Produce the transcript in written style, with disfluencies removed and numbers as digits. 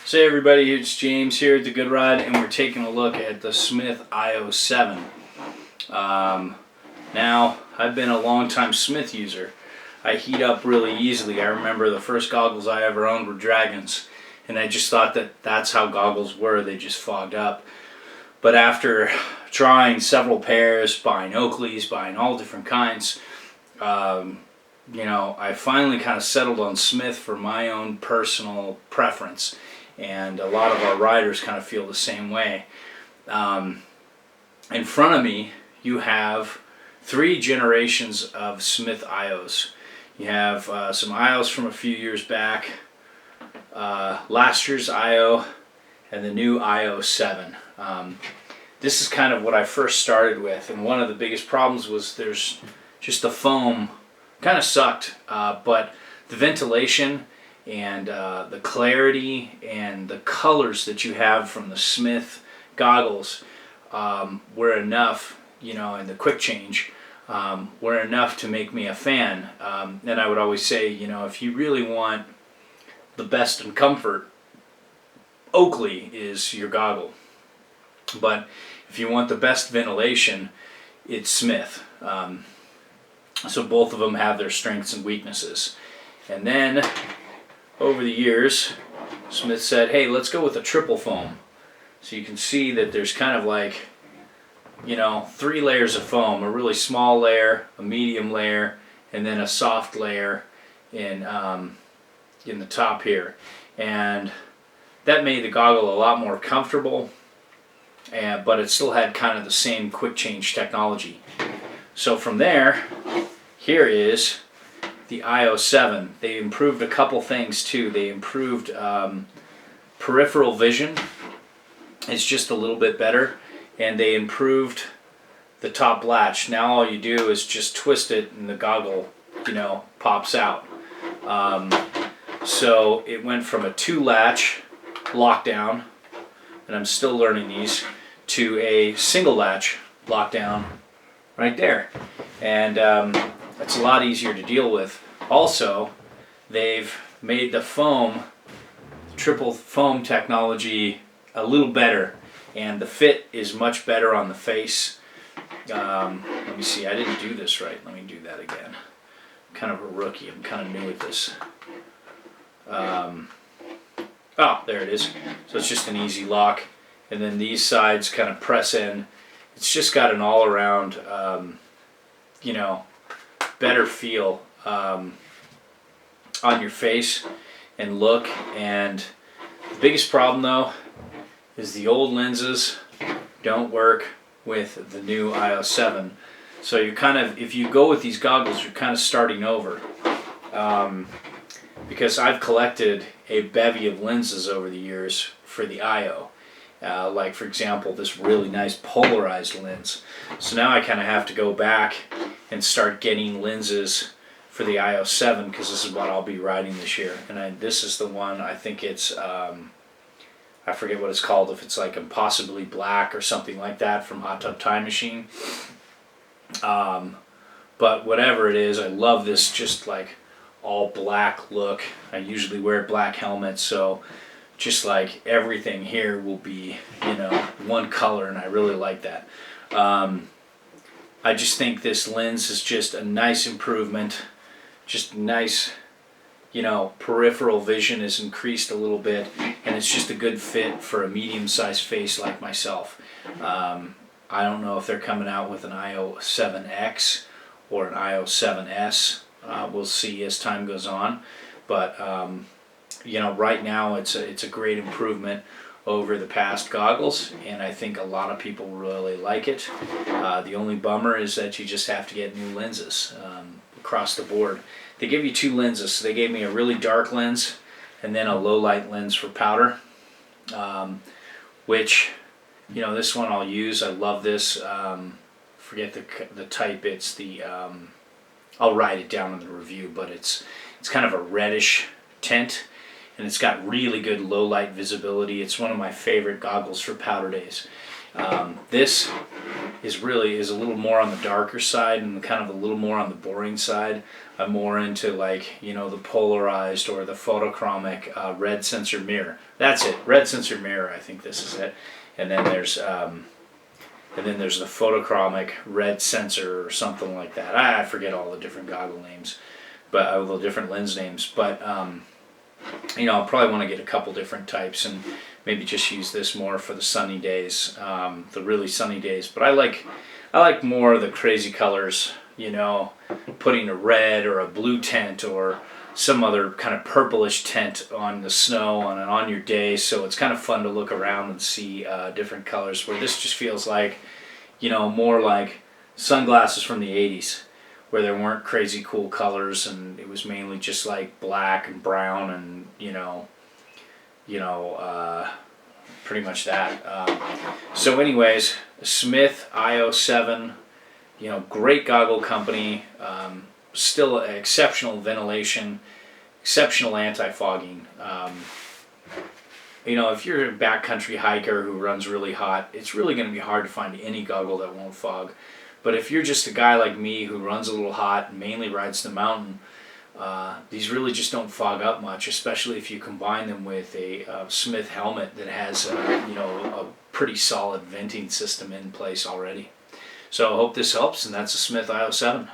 So hey everybody, it's James here at The Good Ride, and we're taking a look at the Smith IO7. Now, I've been a long-time Smith user. I heat up really easily. I remember the first goggles I ever owned were Dragons, and I just thought that that's how goggles were. They just fogged up. But after trying several pairs, buying Oakleys, buying all different kinds, I finally kind of settled on Smith for my own personal preference. And a lot of our riders kind of feel the same way. In front of me, you have 3 generations of Smith IOs. You have some IOs from a few years back, last year's IO, and the new IO7. This is kind of what I first started with, and one of the biggest problems was there's just the foam kind of sucked, but the ventilation and the clarity and the colors that you have from the Smith goggles were enough, and the quick change were enough to make me a fan. And I would always say, if you really want the best in comfort, Oakley is your goggle. But if you want the best ventilation, it's Smith. So both of them have their strengths and weaknesses. And then over the years, Smith said, hey, let's go with a triple foam. So you can see that there's kind of like, 3 layers of foam, a really small layer, a medium layer, and then a soft layer in the top here. And that made the goggle a lot more comfortable, but it still had kind of the same quick change technology. So from there, here is the IO7. They improved a couple things too. They improved peripheral vision. It's just a little bit better. And they improved the top latch. Now all you do is just twist it and the goggle, pops out. So it went from a 2-latch lockdown, and I'm still learning these, to a single latch lockdown right there. And it's a lot easier to deal with. Also, they've made the foam, triple foam technology, a little better, and the fit is much better on the face. Let me see, I didn't do this right. Let me do that again. I'm kind of a rookie. I'm kind of new at this. Oh, there it is. So it's just an easy lock, and then these sides kind of press in. It's just got an all-around, better feel on your face and look. And the biggest problem though is the old lenses don't work with the new IO7. So you're kind of, if you go with these goggles, you're kind of starting over. Because I've collected a bevy of lenses over the years for the IO. Like for example, this really nice polarized lens. So now I kind of have to go back and start getting lenses for the IO7, because this is what I'll be riding this year. And this is the one, I think it's, I forget what it's called, if it's like Impossibly Black or something like that from Hot Tub Time Machine. But whatever it is, I love this just like all black look. I usually wear black helmets, so just like everything here will be, one color, and I really like that. I just think this lens is just a nice improvement. Just nice, peripheral vision is increased a little bit, and it's just a good fit for a medium-sized face like myself. I don't know if they're coming out with an IO7X or an IO7S. We'll see as time goes on, but right now it's a great improvement over the past goggles, and I think a lot of people really like it. The only bummer is that you just have to get new lenses across the board. They give you 2 lenses. So they gave me a really dark lens and then a low light lens for powder, which this one I'll use. I love this. Forget the type. It's the I'll write it down in the review, but it's kind of a reddish tint, and it's got really good low light visibility. It's one of my favorite goggles for powder days. This is a little more on the darker side and kind of a little more on the boring side. I'm more into like, you know, the polarized or the photochromic red sensor mirror. That's it, red sensor mirror. I think this is it. And then there's the photochromic red sensor or something like that. I forget all the different goggle names, but all the different lens names. But you know, I'll probably want to get a couple different types and maybe just use this more for the sunny days, the really sunny days. But I like more of the crazy colors, you know, putting a red or a blue tint or some other kind of purplish tint on the snow on your day. So it's kind of fun to look around and see different colors, where this just feels like, you know, more like sunglasses from the 80s, where there weren't crazy cool colors and it was mainly just like black and brown and, pretty much that. So anyways, Smith IO7, you know, great goggle company, still exceptional ventilation, exceptional anti-fogging. You know, if you're a backcountry hiker who runs really hot, it's really going to be hard to find any goggle that won't fog. But if you're just a guy like me who runs a little hot and mainly rides the mountain, these really just don't fog up much, especially if you combine them with a Smith helmet that has a pretty solid venting system in place already. So I hope this helps, and that's a Smith IO7.